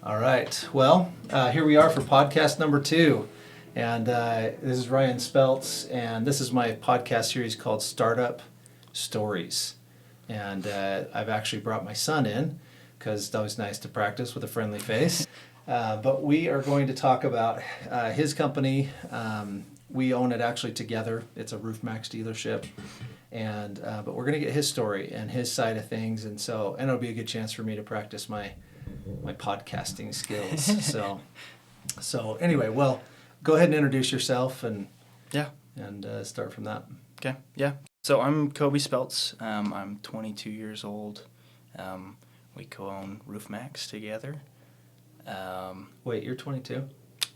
All right. Well, here we are for podcast number 2. And this is Ryan Spelts, and this is my podcast series called Startup Stories. And I've actually brought my son in because it's always nice to practice with a friendly face. But we are going to talk about his company. We own it actually together. It's a Roofmaxx Dealership. And but we're going to get his story and his side of things. And it'll be a good chance for me to practice my podcasting skills. So anyway, well, go ahead and introduce yourself and start from that. Okay. Yeah. So I'm Koby Spelts. I'm 22 years old. We co-own Roofmaxx together. Wait, you're 22?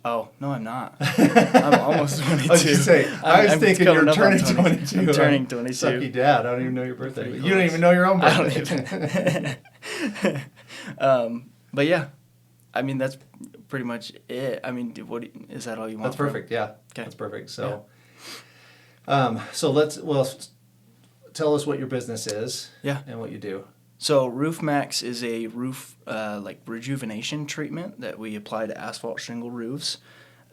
Oh, no, I'm not. I'm almost 22. I was going to say, I was thinking you're turning 22. I'm turning 22. Sucky dad. I don't even know your birthday. You don't even know your own birthday. I don't even. But yeah, I mean, that's pretty much it. I mean, is that all you want? That's perfect. Yeah. Okay. That's perfect. So, tell us what your business is. Yeah. And what you do. So Roofmaxx is a roof rejuvenation treatment that we apply to asphalt shingle roofs.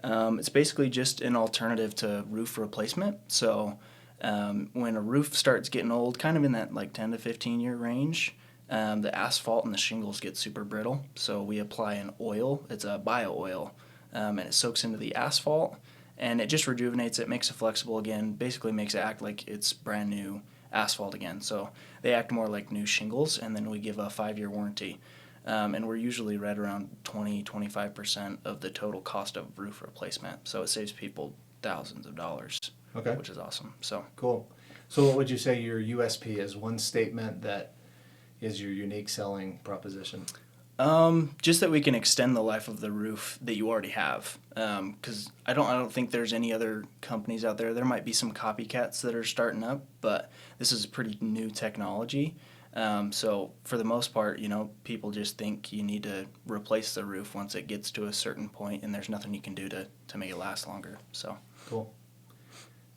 It's basically just an alternative to roof replacement. So when a roof starts getting old, kind of in that 10 to 15 year range, the asphalt and the shingles get super brittle. So we apply an oil. It's a bio oil, and it soaks into the asphalt, and it just rejuvenates it, makes it flexible again, basically makes it act like it's brand new asphalt again. So they act more like new shingles, and then we give a 5-year warranty. And we're usually right around 20-25% of the total cost of roof replacement. So it saves people thousands of dollars, Okay. Which is awesome. So Cool. So what would you say your USP is? One statement that is your unique selling proposition? Just that we can extend the life of the roof that you already have. Because I don't think there's any other companies out there. There might be some copycats that are starting up, but this is pretty new technology. So for the most part, people just think you need to replace the roof once it gets to a certain point, and there's nothing you can do to make it last longer. So Cool.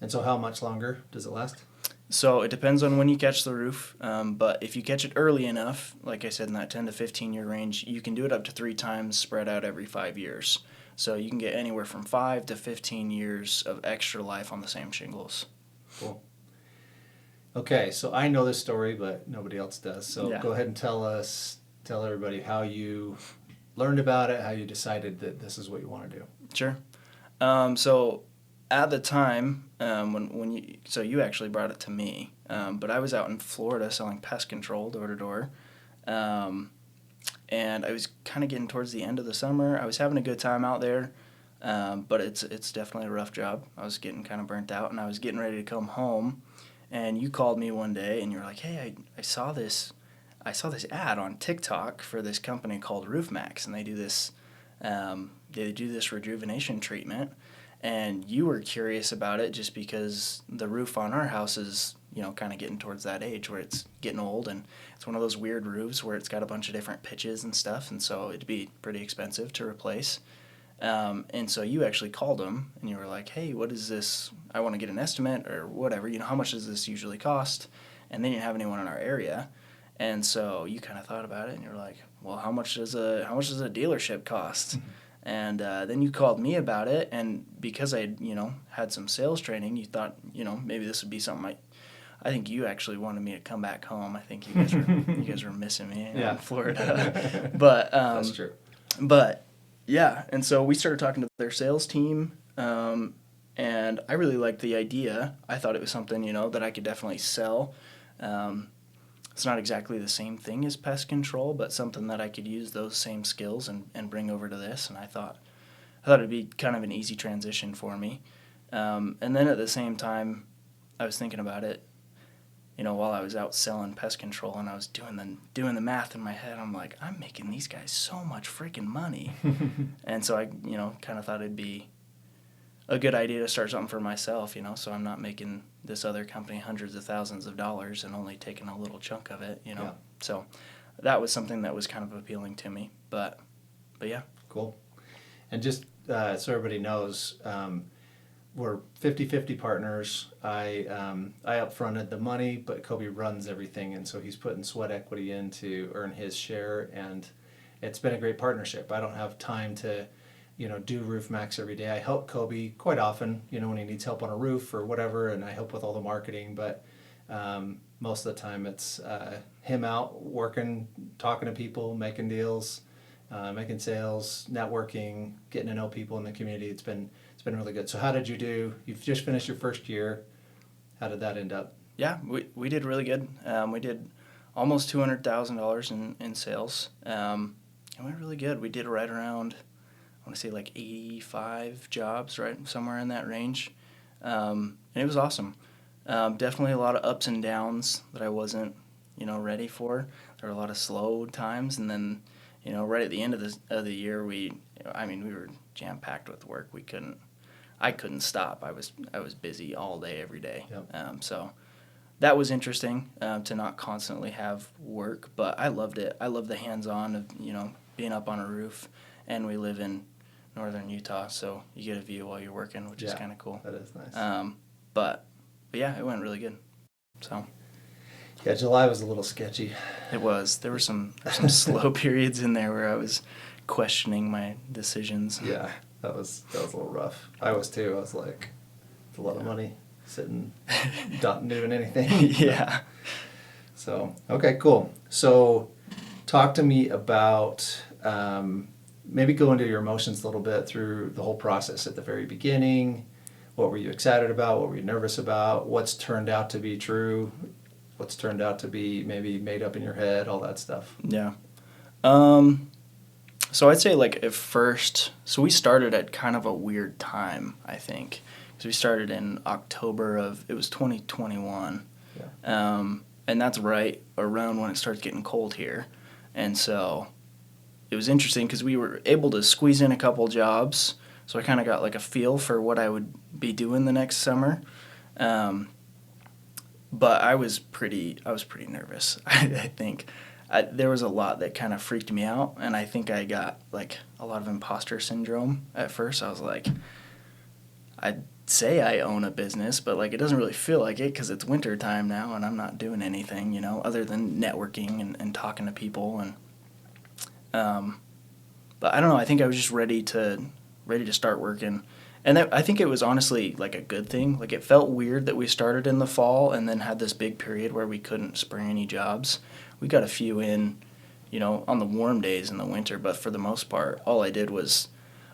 And so how much longer does it last? So it depends on when you catch the roof, but if you catch it early enough, like I said, in that 10 to 15 year range, you can do it up to 3 times spread out every 5 years. So you can get anywhere from 5 to 15 years of extra life on the same shingles. Cool. Okay, so I know this story, but nobody else does. So Yeah. Go ahead and tell everybody how you learned about it, how you decided that this is what you want to do. Sure. So at the time, you actually brought it to me, but I was out in Florida selling pest control door to door, and I was kind of getting towards the end of the summer. I was having a good time out there, but it's definitely a rough job. I was getting kind of burnt out, and I was getting ready to come home, and you called me one day, and you were like, "Hey, I saw this ad on TikTok for this company called Roofmaxx, and they do this rejuvenation treatment." And you were curious about it just because the roof on our house is, kind of getting towards that age where it's getting old, and it's one of those weird roofs where it's got a bunch of different pitches and stuff, and so it'd be pretty expensive to replace. And so you actually called them, and you were like, "Hey, what is this? I want to get an estimate or whatever. How much does this usually cost?" And they didn't have anyone in our area, and so you kind of thought about it, and you were like, "Well, how much does a dealership cost?" And then you called me about it, and because I, had some sales training, you thought, maybe this would be something I think you actually wanted me to come back home. I think you guys were missing me in Florida. But That's true. But yeah, and so we started talking to their sales team, and I really liked the idea. I thought it was something, that I could definitely sell. It's not exactly the same thing as pest control, but something that I could use those same skills and bring over to this. And I thought it'd be kind of an easy transition for me. And then at the same time, I was thinking about it, while I was out selling pest control, and I was doing the math in my head. I'm like, I'm making these guys so much freaking money. And so I, kind of thought it'd be a good idea to start something for myself, so I'm not making this other company hundreds of thousands of dollars and only taking a little chunk of it, Yeah. So that was something that was kind of appealing to me, but yeah. Cool. And just so everybody knows, we're 50-50 partners. I upfronted the money, but Koby runs everything, and so he's putting sweat equity in to earn his share, and it's been a great partnership. I don't have time to, do Roof Maxx every day. I help Koby quite often, when he needs help on a roof or whatever, and I help with all the marketing. But most of the time, it's him out working, talking to people, making deals, making sales, networking, getting to know people in the community. It's been really good. So how did you do? You've just finished your first year. How did that end up? Yeah, we did really good. We did almost $200,000 in sales. It went really good. We did right around, I want to say like 85 jobs, right, somewhere in that range. And it was awesome. Definitely a lot of ups and downs that I wasn't, ready for. There were a lot of slow times, and then, right at the end of the year, we were jam packed with work. I couldn't stop. I was busy all day, every day. Yep. So that was interesting to not constantly have work, but I loved it. I love the hands-on of being up on a roof, and we live in northern Utah, so you get a view while you're working, which is kind of cool. That is nice. But yeah, it went really good. So yeah, July was a little sketchy. it was. There were some slow periods in there where I was questioning my decisions. Yeah, that was a little rough. I was too. I was like, it's a lot of money sitting, not doing anything. Yeah. So, okay, cool. So, talk to me about maybe go into your emotions a little bit through the whole process at the very beginning. What were you excited about? What were you nervous about? What's turned out to be true? What's turned out to be maybe made up in your head? All that stuff. Yeah. So I'd say like at first, so we started at kind of a weird time, I think. Because we started in October it was 2021. Yeah. And that's right around when it starts getting cold here. And so it was interesting because we were able to squeeze in a couple jobs. So I kind of got like a feel for what I would be doing the next summer. But I was pretty nervous. I think there was a lot that kind of freaked me out, and I think I got like a lot of imposter syndrome at first. I was like, I'd say I own a business, but like it doesn't really feel like it because it's winter time now, and I'm not doing anything, other than networking and talking to people. And but I don't know. I think I was just ready to start working. And I think it was honestly like a good thing. Like it felt weird that we started in the fall and then had this big period where we couldn't spring any jobs. We got a few in, on the warm days in the winter, but for the most part, all I did was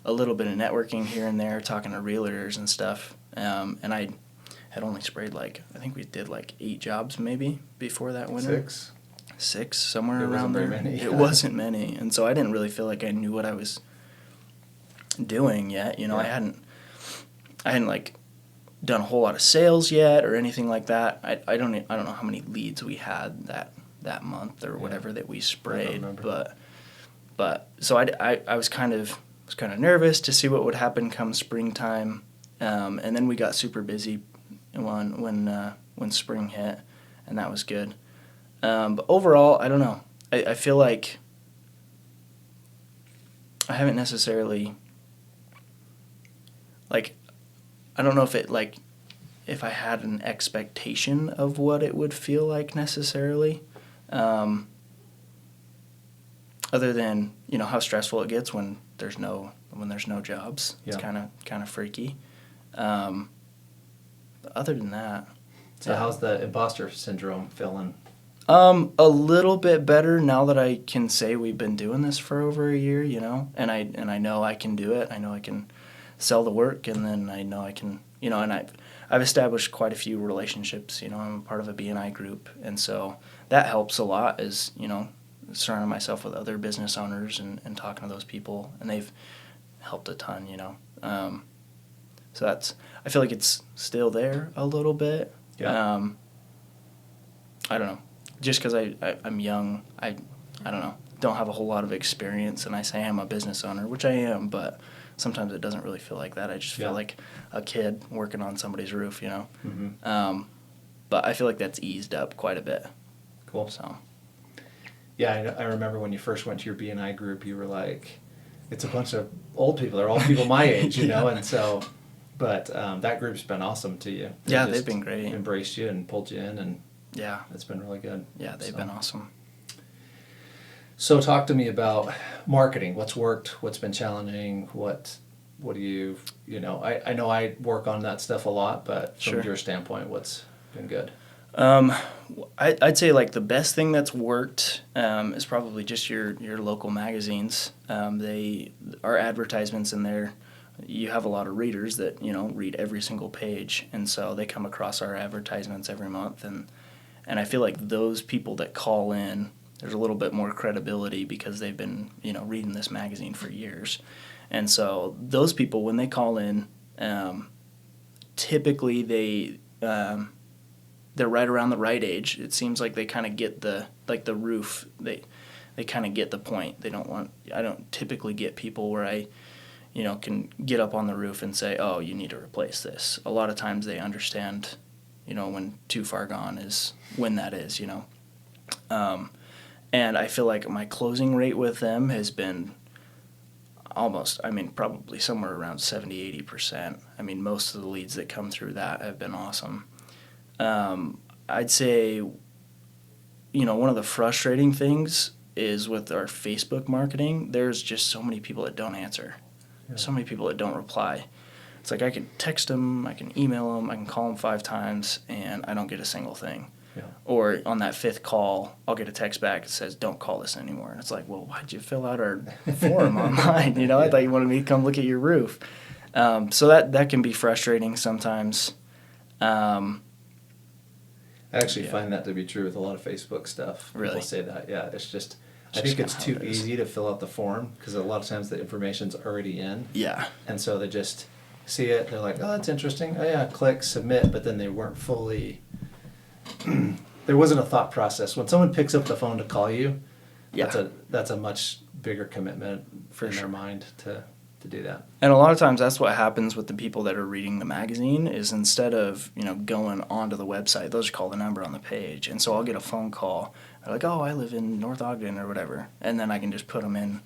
a little bit of networking here and there, talking to realtors and stuff. And I had only sprayed I think we did 8 jobs maybe before that winter. 6, somewhere around there. It wasn't many. And so I didn't really feel like I knew what I was doing yet. I hadn't done a whole lot of sales yet or anything like that. I don't know how many leads we had that month or whatever that we sprayed, but so I was kind of nervous to see what would happen come springtime, and then we got super busy when spring hit, and that was good. But overall, I don't know. I feel like I haven't necessarily I don't know if I had an expectation of what it would feel like necessarily, other than how stressful it gets when there's no jobs. Yeah. It's kind of freaky. Other than that, So how's the imposter syndrome feeling? A little bit better now that I can say we've been doing this for over a year, and I know I can do it. I know I can sell the work, and then I know I can, and I've established quite a few relationships. I'm a part of a B&I group, and so that helps a lot as, surrounding myself with other business owners and talking to those people, and they've helped a ton, so I feel like it's still there a little bit. Yeah. I don't know. Just because I'm young, I don't know, don't have a whole lot of experience, and I say I'm a business owner, which I am, but sometimes it doesn't really feel like that. I just feel like a kid working on somebody's roof, Mm-hmm. But I feel like that's eased up quite a bit. Cool. So. Yeah, I remember when you first went to your B&I group, you were like, it's a bunch of old people. They're all people my age, and so, but that group's been awesome to you. They've been great. Embraced you and pulled you in, and yeah, it's been really good. Yeah, they've been awesome. So talk to me about marketing. What's worked? What's been challenging? What do you I know I work on that stuff a lot, but from Sure. your standpoint, what's been good? I'd say like the best thing that's worked is probably just your local magazines. They are advertisements in there. You have a lot of readers that read every single page, and so they come across our advertisements every month, and I feel like those people that call in, there's a little bit more credibility because they've been reading this magazine for years, and so those people when they call in, typically they're right around the right age. It seems like they kind of get the roof. They kind of get the point. I don't typically get people where I can get up on the roof and say, oh, you need to replace this. A lot of times they understand, when too far gone is when that is. And I feel like my closing rate with them has been probably somewhere around 70-80%. I mean, most of the leads that come through that have been awesome. I'd say, one of the frustrating things is with our Facebook marketing, there's just so many people that don't answer. Yeah. So many people that don't reply. It's like I can text them, I can email them, I can call them 5 times, and I don't get a single thing. Yeah. Or on that 5th call, I'll get a text back that says, don't call this anymore. And it's like, well, why'd you fill out our form online? Yeah. I thought you wanted me to come look at your roof. So that can be frustrating sometimes. I actually find that to be true with a lot of Facebook stuff. Really? People say that. Yeah, it's just I think it's too easy to fill out the form because a lot of times the information's already in. Yeah. And so they just see it, they're like, oh, that's interesting. Oh, yeah, click, submit, but then they weren't fully, there wasn't a thought process. When someone picks up the phone to call you, that's a much bigger commitment in their mind to do that. And a lot of times that's what happens with the people that are reading the magazine is instead of, going onto the website, they'll just call the number on the page. And so I'll get a phone call. They're like, oh, I live in North Ogden or whatever. And then I can just put them in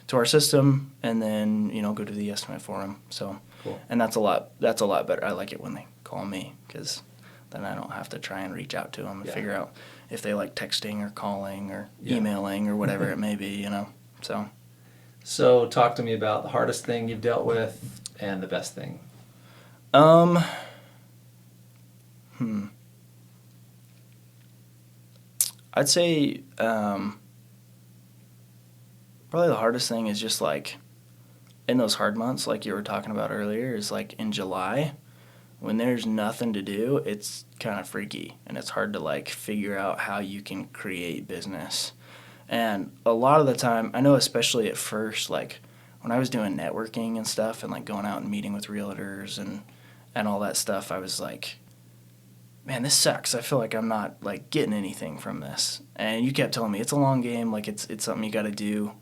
to our system and then, go to the estimate for them. So, cool. And that's a lot better. I like it when they call me because then I don't have to try and reach out to them and figure out if they like texting or calling or emailing or whatever it may be, So talk to me about the hardest thing you've dealt with and the best thing. I'd say probably the hardest thing is just like in those hard months like you were talking about earlier is like in July when there's nothing to do, it's kind of freaky and it's hard to like figure out how you can create business. And a lot of the time, I know especially at first, like when I was doing networking and stuff and like going out and meeting with realtors and all that stuff, I was like, man, this sucks. I feel like I'm not like getting anything from this. And you kept telling me it's a long game, like it's something you got to do,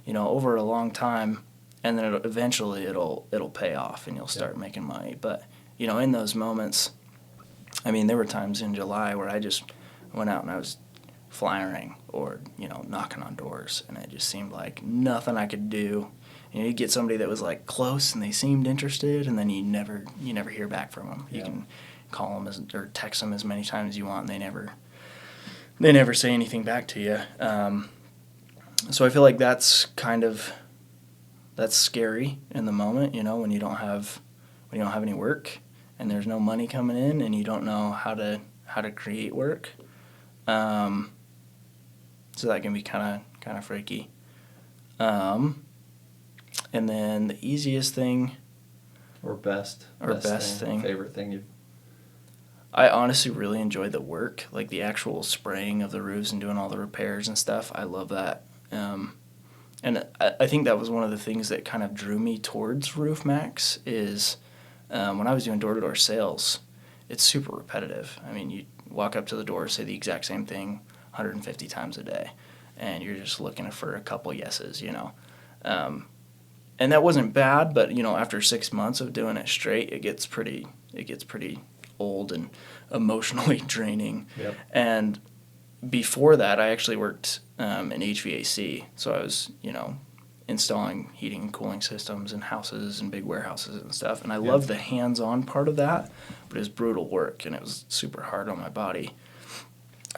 over a long time, and then eventually it'll pay off and you'll start making money. But in those moments, I mean, there were times in July where I just went out and I was flyering or knocking on doors, and it just seemed like nothing I could do. You get somebody that was like close and they seemed interested, and then you never hear back from them. You can call them or text them as many times as you want, and they never say anything back to you. So I feel like that's scary in the moment, when you don't have any work and there's no money coming in and you don't know how to create work. So that can be kind of freaky. And then the easiest thing or best thing, favorite thing I honestly really enjoy the work, like the actual spraying of the roofs and doing all the repairs and stuff. I love that. And I think that was one of the things that kind of drew me towards Roofmaxx is when I was doing door-to-door sales, it's super repetitive. I mean, you walk up to the door, say the exact same thing 150 times a day, and you're just looking for a couple yeses, and that wasn't bad, but after 6 months of doing it straight, it gets pretty old and emotionally draining. Yep. And before that, I actually worked in HVAC, so I was installing heating and cooling systems in houses and big warehouses and stuff, and I loved the hands-on part of that, but it was brutal work and it was super hard on my body.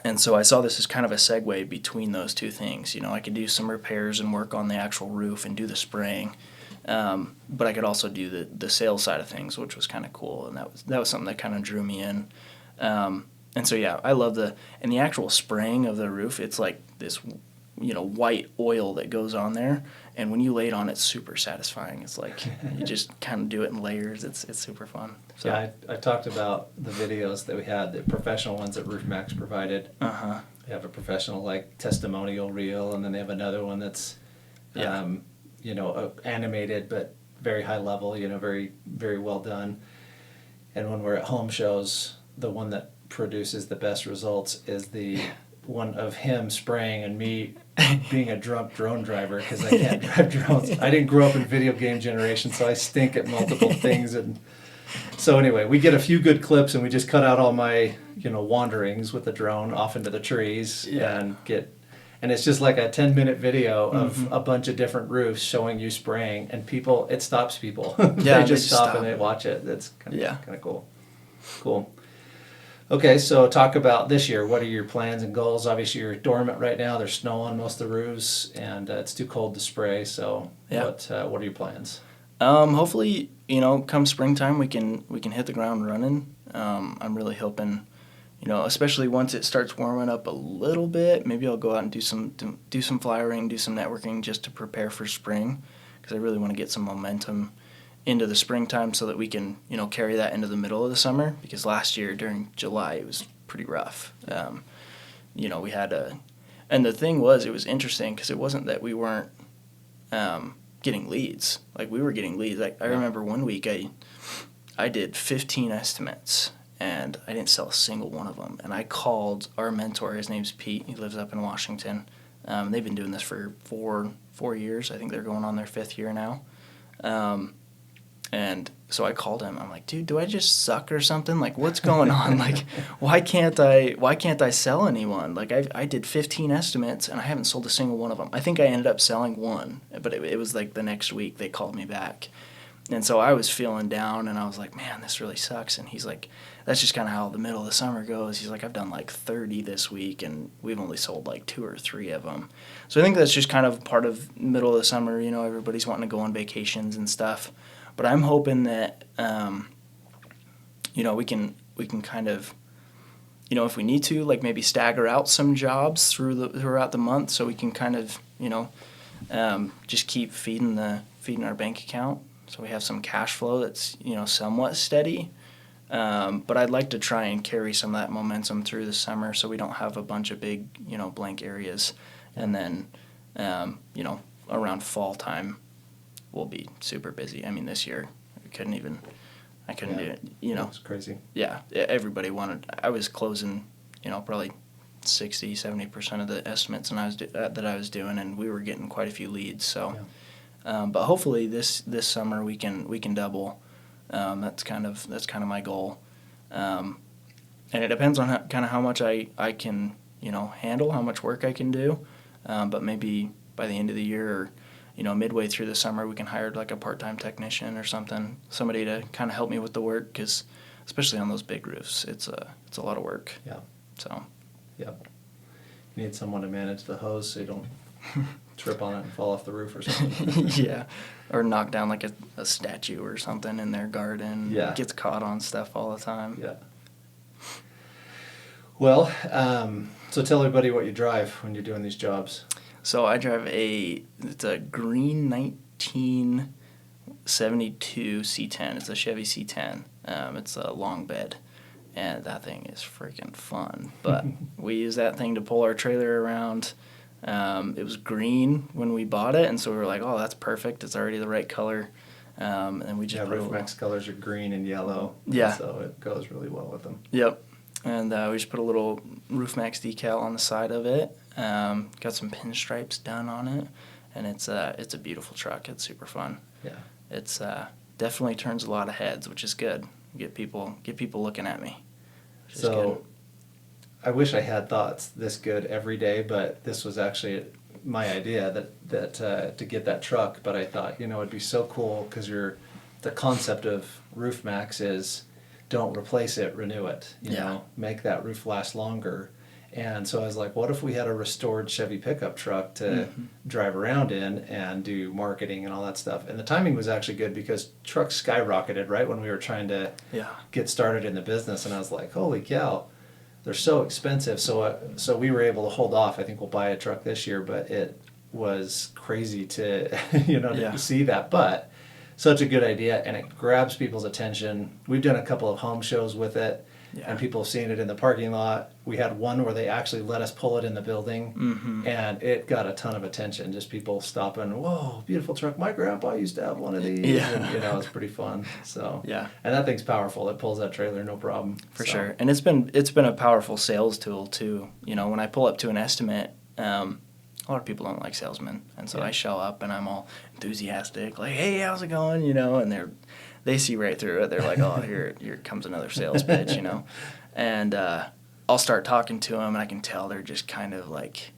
And so I saw this as kind of a segue between those two things. You know, I could do some repairs and work on the actual roof and do the spraying, but I could also do the sales side of things, which was kind of cool. And that was something that kind of drew me in. And so yeah, I love the actual spraying of the roof. It's like this, you know, white oil that goes on there, and when you lay it on, it's super satisfying. It's like you just kind of do it in layers. It's super fun. So. Yeah, I talked about the videos that we had, the professional ones that Roofmaxx provided. They have a professional like testimonial reel, and then they have another one that's, you know, animated but very high level. You know, very very well done. And when we're at home shows, the one that produces the best results is the one of him spraying and me being a drunk drone driver because I can't drive drones. I didn't grow up in video game generation, so I stink at multiple things. And so anyway, we get a few good clips, and we just cut out all my, you know, wanderings with the drone off into the trees and it's just like a 10-minute video of a bunch of different roofs showing you spraying, and people, it stops people. Yeah, they just stop and they watch it. That's kind of cool. Cool. Okay, so talk about this year. What are your plans and goals? Obviously, you're dormant right now. There's snow on most of the roofs, and it's too cold to spray. So, what are your plans? Hopefully, you know, come springtime, we can hit the ground running. I'm really hoping, you know, especially once it starts warming up a little bit, maybe I'll go out and do some flyering, do some networking just to prepare for spring, because I really want to get some momentum into the springtime so that we can, you know, carry that into the middle of the summer, because last year during July it was pretty rough. You know, we had and the thing was, it was interesting because it wasn't that we weren't getting leads. Like, we were getting leads. Like, I remember one week I did 15 estimates and I didn't sell a single one of them. And I called our mentor, his name's Pete, he lives up in Washington. They've been doing this for four years. I think they're going on their 5th year now. And so I called him. I'm like, dude, do I just suck or something? Like, what's going on? Like, why can't I sell anyone? Like, I did 15 estimates and I haven't sold a single one of them. I think I ended up selling one, but it was like the next week they called me back. And so I was feeling down and I was like, man, this really sucks. And he's like, that's just kind of how the middle of the summer goes. He's like, I've done like 30 this week and we've only sold like 2 or 3 of them. So I think that's just kind of part of middle of the summer. You know, everybody's wanting to go on vacations and stuff. But I'm hoping that, you know, we can kind of, you know, if we need to, like maybe stagger out some jobs throughout the month, so we can kind of, you know, just keep feeding our bank account, so we have some cash flow that's, you know, somewhat steady. But I'd like to try and carry some of that momentum through the summer, so we don't have a bunch of big, you know, blank areas, and then, you know, around fall time, we'll be super busy. I mean, this year I couldn't do it. You know, it's crazy. Yeah, everybody wanted. I was closing, you know, probably 60-70% of the estimates, and that I was doing, and we were getting quite a few leads. So, but hopefully this summer we can double. That's kind of my goal, and it depends on how much I can, you know, handle, how much work I can do. But maybe by the end of the year, or, you know, midway through the summer, we can hire like a part-time technician or something, somebody to kind of help me with the work, because especially on those big roofs, it's a lot of work. Yeah. So. Yep. You need someone to manage the hose so you don't trip on it and fall off the roof or something. Yeah. Or knock down like a statue or something in their garden. Yeah. It gets caught on stuff all the time. Yeah. Well, so tell everybody what you drive when you're doing these jobs. So I drive it's a green 1972 C10. It's a Chevy C10. It's a long bed, and that thing is freaking fun. But we use that thing to pull our trailer around. It was green when we bought it, and so we were like, oh, that's perfect. It's already the right color. And we just Roofmaxx colors are green and yellow. Yeah. So it goes really well with them. Yep. And we just put a little Roofmaxx decal on the side of it. Got some pinstripes done on it, and it's a beautiful truck. It's super fun. Yeah. It's definitely turns a lot of heads, which is good. Get people looking at me. So I wish I had thoughts this good every day, but this was actually my idea that to get that truck. But I thought, you know, it'd be so cool because the concept of Roofmaxx is don't replace it, renew it. You know, make that roof last longer. And so I was like, what if we had a restored Chevy pickup truck to drive around in and do marketing and all that stuff? And the timing was actually good because trucks skyrocketed right when we were trying to get started in the business. And I was like, holy cow, they're so expensive. So we were able to hold off. I think we'll buy a truck this year, but it was crazy to, to see that. But such a good idea, and it grabs people's attention. We've done a couple of home shows with it. And people have seen it in the parking lot. We had one where they actually let us pull it in the building, and it got a ton of attention. Just people stopping, whoa, beautiful truck. My grandpa used to have one of these. Yeah. And, it's pretty fun. So and that thing's powerful. It pulls that trailer, no problem. For sure. And it's been a powerful sales tool too. When I pull up to an estimate, a lot of people don't like salesmen, and so I show up and I'm all enthusiastic, like, hey, how's it going? And they see right through it. They're like, oh, here comes another sales pitch, And I'll start talking to them, and I can tell they're just kind of like,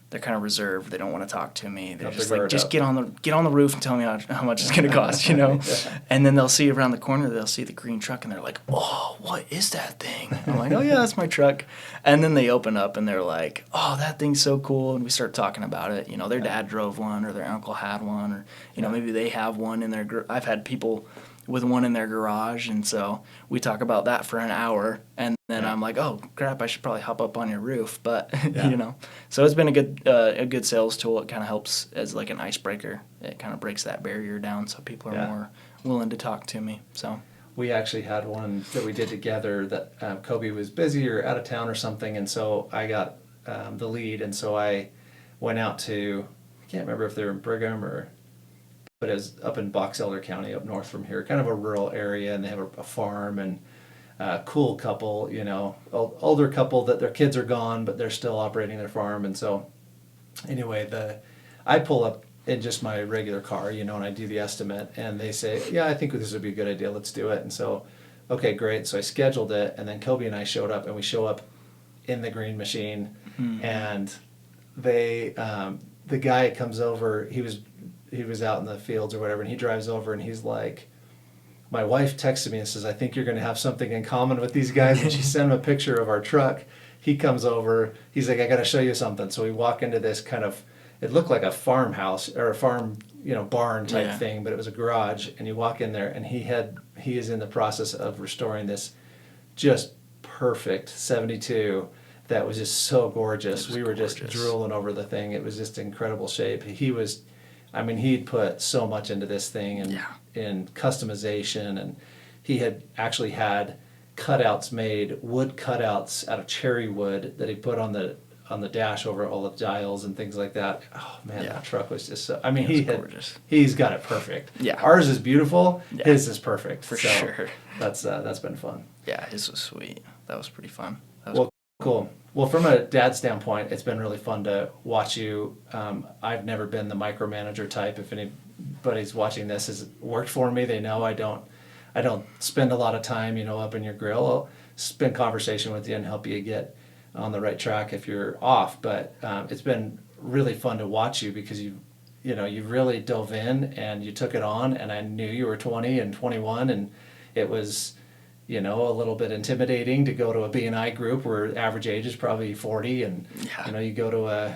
they're kind of reserved. They don't want to talk to me. They're just like, just get on the roof and tell me how much it's going to cost, And then they'll see around the corner, they'll see the green truck, and they're like, oh, what is that thing? I'm like, oh, yeah, that's my truck. And then they open up, and they're like, oh, that thing's so cool. And we start talking about it. Their dad drove one, or their uncle had one, or, maybe they have one in their I've had people with one in their garage, and so we talk about that for an hour, and then I'm like, oh crap, I should probably hop up on your roof, but so it's been a good sales tool. It kind of helps as like an icebreaker. It kind of breaks that barrier down, so people are more willing to talk to me. So we actually had one that we did together that Koby was busy or out of town or something, and so I got the lead, and so I went out to, I can't remember if they were in Brigham but it was up in Box Elder County, up north from here, kind of a rural area, and they have a farm, and a cool couple, older couple that their kids are gone, but they're still operating their farm. And so anyway, I pull up in just my regular car, and I do the estimate, and they say, yeah, I think this would be a good idea, let's do it. And so, okay, great. So I scheduled it, and then Koby and I showed up, and we show up in the green machine, and the guy comes over, he was out in the fields or whatever, and he drives over, and he's like, my wife texted me and says, I think you're going to have something in common with these guys, and she sent him a picture of our truck. He comes over, he's like, I got to show you something. So we walk into this kind of, it looked like a farmhouse or a farm, barn type thing, but it was a garage, and you walk in there, and he is in the process of restoring this just perfect 72 that was just so gorgeous. We were just drooling over the thing. It was just incredible shape. He'd put so much into this thing, and in customization, and he had actually had cutouts made, wood cutouts out of cherry wood that he put on the dash over all the dials and things like that. Oh man, that truck was just so, he's got it perfect. Yeah. Ours is beautiful, his is perfect. For sure. That's been fun. Yeah, his was sweet. That was pretty fun. Cool. Well, from a dad standpoint, it's been really fun to watch you. I've never been the micromanager type. If anybody's watching this has worked for me, they know I don't spend a lot of time, up in your grill. I'll spend conversation with you and help you get on the right track if you're off. But it's been really fun to watch you because you really dove in and you took it on. And I knew you were 20 and 21, and it was, a little bit intimidating to go to a B&I group where average age is probably 40, and you go to a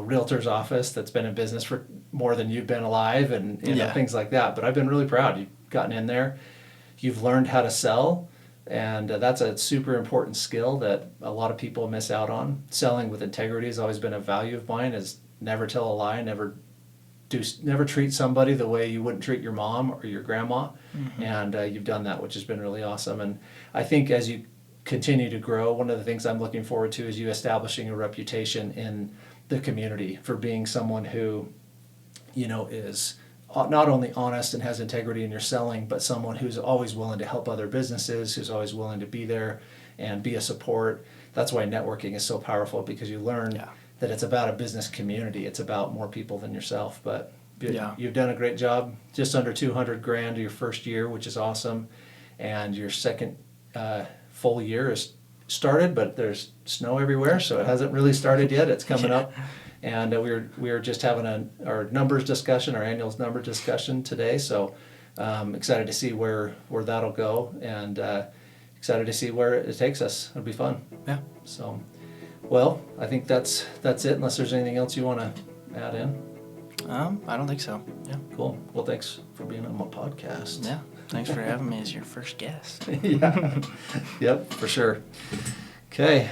realtor's office that's been in business for more than you've been alive, and things like that. But I've been really proud. You've gotten in there, you've learned how to sell, and that's a super important skill that a lot of people miss out on. Selling with integrity has always been a value of mine. Is never tell a lie, never treat somebody the way you wouldn't treat your mom or your grandma. And you've done that, which has been really awesome. And I think as you continue to grow, one of the things I'm looking forward to is you establishing a reputation in the community for being someone who, is not only honest and has integrity in your selling, but someone who's always willing to help other businesses, who's always willing to be there and be a support. That's why networking is so powerful, because you learn that it's about a business community. It's about more people than yourself. But you've done a great job. Just under $200,000 your first year, which is awesome. And your second full year is started, but there's snow everywhere, so it hasn't really started yet. It's coming up. And we were just having our numbers discussion, our annual number discussion today. So excited to see where that'll go, and excited to see where it takes us. It'll be fun. Yeah. So Well, I think that's it, unless there's anything else you want to add in. I don't think so. Yeah. Cool. Well, thanks for being on my podcast. Yeah. Thanks for having me as your first guest. Yeah. Yep, for sure. Okay.